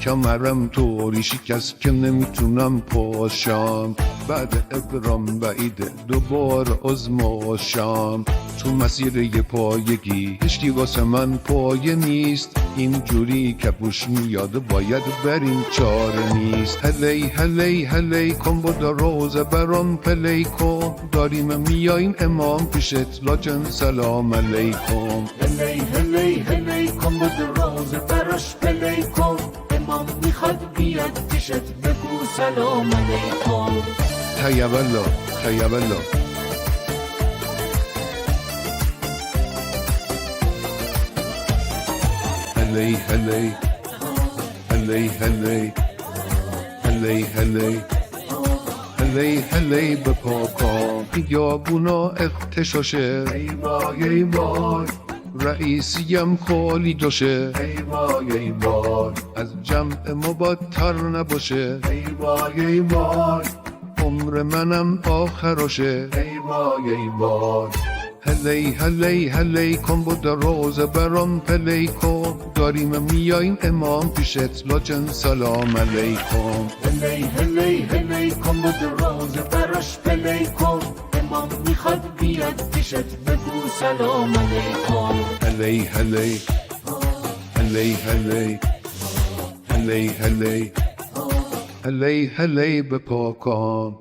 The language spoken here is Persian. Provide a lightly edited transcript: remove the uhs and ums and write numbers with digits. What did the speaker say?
کمرم طوری شکست که نمیتونم پاشم، بعد ابرام بعیده دوباره آزماشم. تو مسیر یه پایگی هیچکی واسه من پایه نیست، اینجوری کپوش میاد باید بریم چاره نیست. هلی هلی هلی کن با روزه برام پلی کن، داریم میاییم امام پیشت لاجن سلام علیکم. هلی هلی هلی کن با روزه براش پلی کن، امام میخواد بیاد پیشت بگو سلام علیکم. حیوالله حیوالله هلی هلی هلی هلی هلی هلی هلی هلی به پاکام خیابونا اختشاشه، ای وای ای وای رئیسیم خالی جاشه، ای وای ای وای از جمع ما بدتر نباشه، ای وای ای وای عمر منم آخراشه، ای وای ای وای. هلی هلی هلی کن با روزه برام پلی کن، داریم میاییم امام پیشت لاجن سلام علیکم. هلی هلی هلی کن با روزه براش پلی کن، امام میخواد بیاد پیشت بگو سلام علیکم. هلی هلی هلی هلی هلی هلی هلی هلی به پاکام